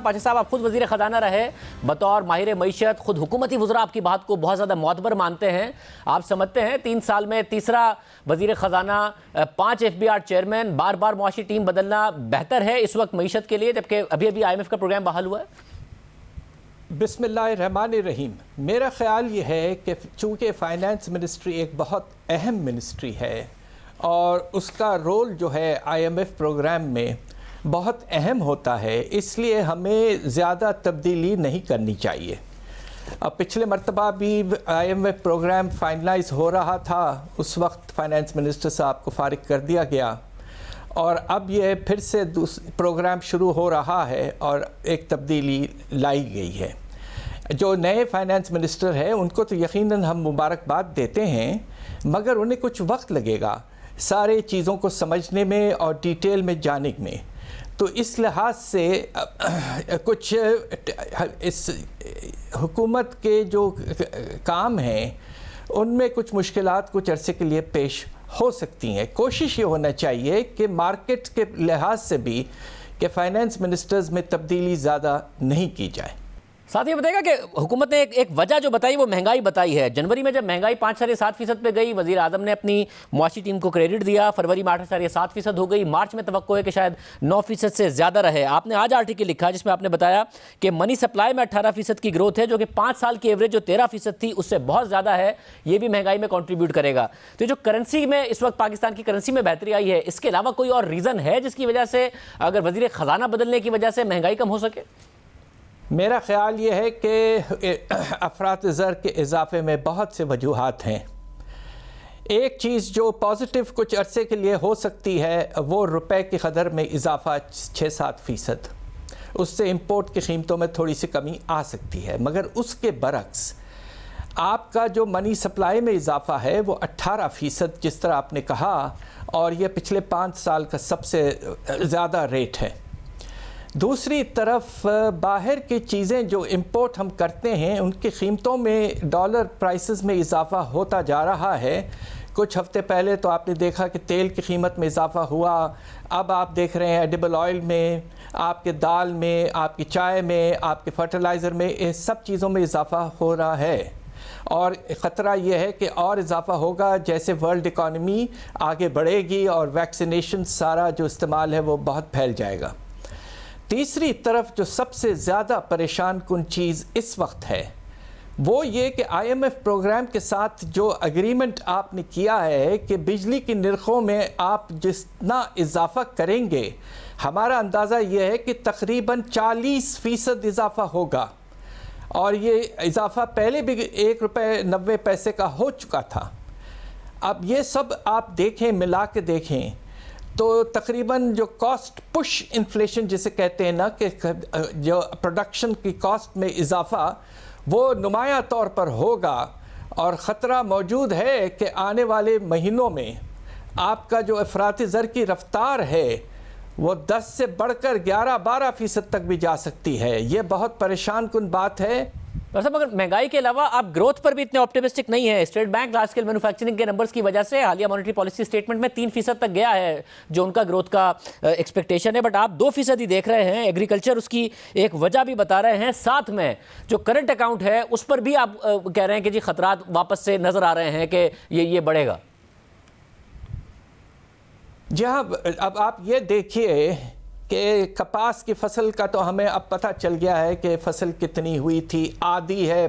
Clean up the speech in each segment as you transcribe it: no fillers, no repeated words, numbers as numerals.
پاشا صاحب آپ خود وزیر خزانہ رہے، بطور ماہر معیشت خود حکومتی وزراء آپ کی بات کو بہت زیادہ معتبر مانتے ہیں. آپ سمجھتے ہیں 3 سال میں تیسرا وزیر خزانہ، 5 FBR چیئرمین، بار بار معاشی ٹیم بدلنا بہتر ہے اس وقت معیشت کے لیے جبکہ ابھی IMF کا پروگرام بحال ہوا ہے؟ بسم اللہ الرحمن الرحیم. میرا خیال یہ ہے کہ چونکہ فائنانس منسٹری ایک بہت اہم منسٹری ہے اور اس کا رول جو ہے IMF پروگرام میں بہت اہم ہوتا ہے، اس لیے ہمیں زیادہ تبدیلی نہیں کرنی چاہیے. اب پچھلے مرتبہ بھی IMF پروگرام فائنلائز ہو رہا تھا، اس وقت فائنانس منسٹر صاحب کو فارغ کر دیا گیا اور اب یہ پھر سے پروگرام شروع ہو رہا ہے اور ایک تبدیلی لائی گئی ہے. جو نئے فائنانس منسٹر ہے ان کو تو یقیناً ہم مبارکباد دیتے ہیں، مگر انہیں کچھ وقت لگے گا سارے چیزوں کو سمجھنے میں اور ڈیٹیل میں جانے میں. تو اس لحاظ سے کچھ اس حکومت کے جو کام ہیں ان میں کچھ مشکلات کچھ عرصے کے لیے پیش ہو سکتی ہیں. کوشش یہ ہونا چاہیے کہ مارکیٹ کے لحاظ سے بھی کہ فائنانس منسٹرز میں تبدیلی زیادہ نہیں کی جائے. ساتھ یہ بتائے گا کہ حکومت نے ایک وجہ جو بتائی وہ مہنگائی بتائی ہے. جنوری میں جب مہنگائی 5.7% پہ گئی، وزیر اعظم نے اپنی معاشی ٹیم کو کریڈٹ دیا. فروری میں 8.7% ہو گئی. مارچ میں توقع ہے کہ شاید 9% سے زیادہ رہے. آپ نے آج آرٹیکل لکھا جس میں آپ نے بتایا کہ منی سپلائی میں 18% کی گروتھ ہے جو کہ 5 سال کی ایوریج جو 13% تھی اس سے بہت زیادہ ہے. یہ بھی مہنگائی میں کنٹریبیوٹ کرے گا. تو جو کرنسی میں اس وقت پاکستان کی کرنسی میں بہتری آئی ہے، اس کے علاوہ کوئی اور ریزن ہے جس کی وجہ سے اگر وزیر خزانہ بدلنے کی وجہ سے مہنگائی کم ہو سکے؟ میرا خیال یہ ہے کہ افراط زر کے اضافے میں بہت سے وجوہات ہیں. ایک چیز جو پازیٹیو کچھ عرصے کے لیے ہو سکتی ہے وہ روپے کی قدر میں اضافہ 6-7%. اس سے امپورٹ کی قیمتوں میں تھوڑی سی کمی آ سکتی ہے، مگر اس کے برعکس آپ کا جو منی سپلائی میں اضافہ ہے وہ 18% جس طرح آپ نے کہا، اور یہ پچھلے 5 سال کا سب سے زیادہ ریٹ ہے. دوسری طرف باہر کی چیزیں جو امپورٹ ہم کرتے ہیں ان کی قیمتوں میں ڈالر پرائسز میں اضافہ ہوتا جا رہا ہے. کچھ ہفتے پہلے تو آپ نے دیکھا کہ تیل کی قیمت میں اضافہ ہوا. اب آپ دیکھ رہے ہیں ایڈیبل آئل میں، آپ کے دال میں، آپ کی چائے میں، آپ کے فرٹیلائزر میں، یہ سب چیزوں میں اضافہ ہو رہا ہے. اور خطرہ یہ ہے کہ اور اضافہ ہوگا جیسے ورلڈ اکانومی آگے بڑھے گی اور ویکسینیشن سارا جو استعمال ہے وہ بہت پھیل جائے گا. تیسری طرف جو سب سے زیادہ پریشان کن چیز اس وقت ہے وہ یہ کہ IMF پروگرام کے ساتھ جو اگریمنٹ آپ نے کیا ہے کہ بجلی کی نرخوں میں آپ جتنا اضافہ کریں گے، ہمارا اندازہ یہ ہے کہ تقریباً 40% اضافہ ہوگا. اور یہ اضافہ پہلے بھی 1 روپے 90 پیسے کا ہو چکا تھا. اب یہ سب آپ دیکھیں، ملا کے دیکھیں تو تقریباً جو کاسٹ پش انفلیشن جسے کہتے ہیں نا، کہ جو پروڈکشن کی کاسٹ میں اضافہ وہ نمایاں طور پر ہوگا. اور خطرہ موجود ہے کہ آنے والے مہینوں میں آپ کا جو افراط زر کی رفتار ہے وہ 10 سے بڑھ کر 11-12% تک بھی جا سکتی ہے. یہ بہت پریشان کن بات ہے. مگر مہنگائی کے علاوہ آپ گروتھ پر بھی اتنے آپٹیمسٹک نہیں ہیں. State bank large scale manufacturing کے نمبرز کی وجہ سے حالیہ مانیٹری پالیسی اسٹیٹمنٹ میں 3% تک گیا ہے جو ان کا گروتھ کا ایکسپیکٹیشن ہے، بٹ آپ 2% ہی دیکھ رہے ہیں. ایگریکلچر اس کی ایک وجہ بھی بتا رہے ہیں. ساتھ میں جو کرنٹ اکاؤنٹ ہے اس پر بھی آپ کہہ رہے ہیں کہ جی خطرات واپس سے نظر آ رہے ہیں کہ یہ بڑھے گا. جہاں اب آپ یہ دیکھیے کہ کپاس کی فصل کا تو ہمیں اب پتہ چل گیا ہے کہ فصل کتنی ہوئی تھی. آدھی ہے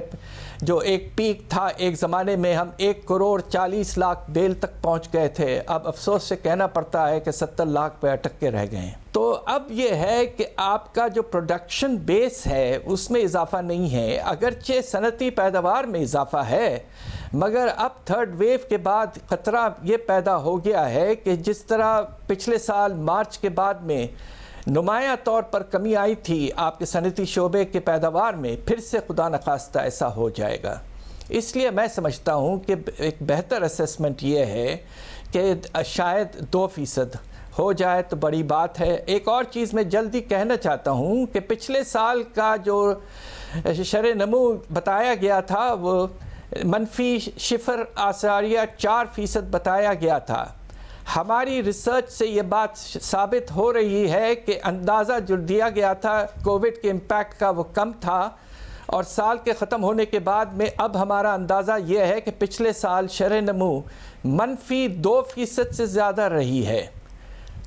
جو ایک پیک تھا ایک زمانے میں، ہم 1,40,00,000 بیل تک پہنچ گئے تھے. اب افسوس سے کہنا پڑتا ہے کہ 70 لاکھ پہ اٹک کے رہ گئے ہیں. تو اب یہ ہے کہ آپ کا جو پروڈکشن بیس ہے اس میں اضافہ نہیں ہے، اگرچہ صنعتی پیداوار میں اضافہ ہے، مگر اب تھرڈ ویو کے بعد خطرہ یہ پیدا ہو گیا ہے کہ جس طرح پچھلے سال مارچ کے بعد میں نمایاں طور پر کمی آئی تھی آپ کے صنعتی شعبے کے پیداوار میں، پھر سے خدا نخواستہ ایسا ہو جائے گا. اس لیے میں سمجھتا ہوں کہ ایک بہتر اسیسمنٹ یہ ہے کہ شاید 2% ہو جائے تو بڑی بات ہے. ایک اور چیز میں جلدی کہنا چاہتا ہوں کہ پچھلے سال کا جو شرح نمو بتایا گیا تھا وہ -0.4% بتایا گیا تھا. ہماری ریسرچ سے یہ بات ثابت ہو رہی ہے کہ اندازہ جو دیا گیا تھا کووڈ کے امپیکٹ کا وہ کم تھا، اور سال کے ختم ہونے کے بعد میں اب ہمارا اندازہ یہ ہے کہ پچھلے سال شرح نمو -2% سے زیادہ رہی ہے۔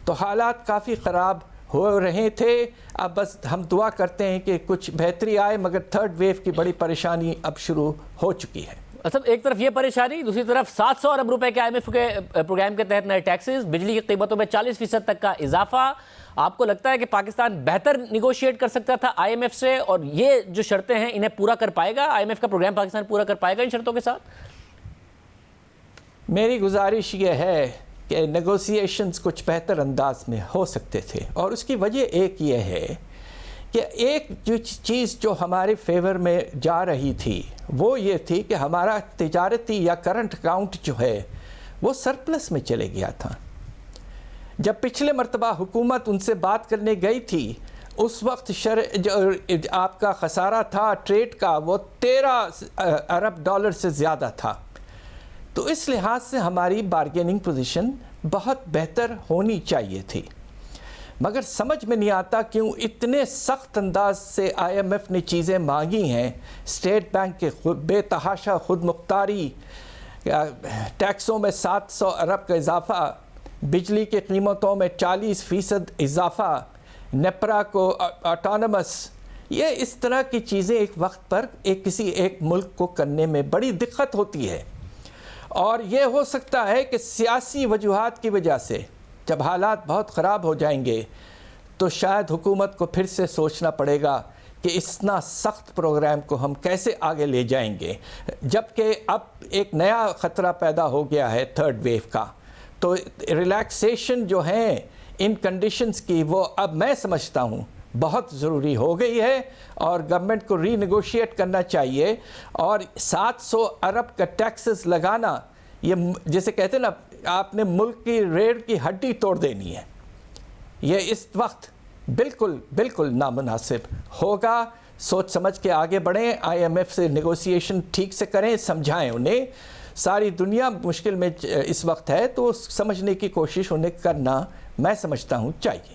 تو حالات کافی خراب ہو رہے تھے، اب بس ہم دعا کرتے ہیں کہ کچھ بہتری آئے، مگر تھرڈ ویو کی بڑی پریشانی اب شروع ہو چکی ہے۔ مطلب ایک طرف یہ پریشانی، دوسری طرف 700 ارب روپے کے IMF کے پروگرام کے تحت نئے ٹیکسز، بجلی کی قیمتوں میں 40% تک کا اضافہ۔ آپ کو لگتا ہے کہ پاکستان بہتر نیگوشیٹ کر سکتا تھا IMF سے، اور یہ جو شرطیں ہیں انہیں پورا کر پائے گا IMF کا پروگرام، پاکستان پورا کر پائے گا ان شرطوں کے ساتھ؟ میری گزارش یہ ہے کہ نیگوسیشنز کچھ بہتر انداز میں ہو سکتے تھے، اور اس کی وجہ ایک یہ ہے کہ ایک جو چیز جو ہمارے فیور میں جا رہی تھی وہ یہ تھی کہ ہمارا تجارتی یا کرنٹ اکاؤنٹ جو ہے وہ سرپلس میں چلے گیا تھا۔ جب پچھلے مرتبہ حکومت ان سے بات کرنے گئی تھی، اس وقت جو آپ کا خسارہ تھا ٹریڈ کا وہ 13 ارب ڈالر سے زیادہ تھا۔ تو اس لحاظ سے ہماری بارگیننگ پوزیشن بہت بہتر ہونی چاہیے تھی، مگر سمجھ میں نہیں آتا کیوں اتنے سخت انداز سے IMF نے چیزیں مانگی ہیں۔ اسٹیٹ بینک کے بے تحاشا خود مختاری، ٹیکسوں میں 700 ارب کا اضافہ، بجلی کی قیمتوں میں 40% اضافہ، نیپرا کو آٹونمس، یہ اس طرح کی چیزیں ایک وقت پر کسی ایک ملک کو کرنے میں بڑی دقت ہوتی ہے، اور یہ ہو سکتا ہے کہ سیاسی وجوہات کی وجہ سے جب حالات بہت خراب ہو جائیں گے تو شاید حکومت کو پھر سے سوچنا پڑے گا کہ اتنا سخت پروگرام کو ہم کیسے آگے لے جائیں گے، جبکہ اب ایک نیا خطرہ پیدا ہو گیا ہے تھرڈ ویو کا۔ تو ریلیکسیشن جو ہیں ان کنڈیشنز کی، وہ اب میں سمجھتا ہوں بہت ضروری ہو گئی ہے، اور گورنمنٹ کو ری نیگوشیٹ کرنا چاہیے، اور 700 ارب کا ٹیکسز لگانا، یہ جیسے کہتے ہیں نا آپ نے ملک کی ریڑھ کی ہڈی توڑ دینی ہے، یہ اس وقت بالکل نامناسب ہوگا۔ سوچ سمجھ کے آگے بڑھیں، IMF سے نیگوسیشن ٹھیک سے کریں، سمجھائیں انہیں۔ ساری دنیا مشکل میں اس وقت ہے تو سمجھنے کی کوشش انہیں کرنا میں سمجھتا ہوں چاہیے۔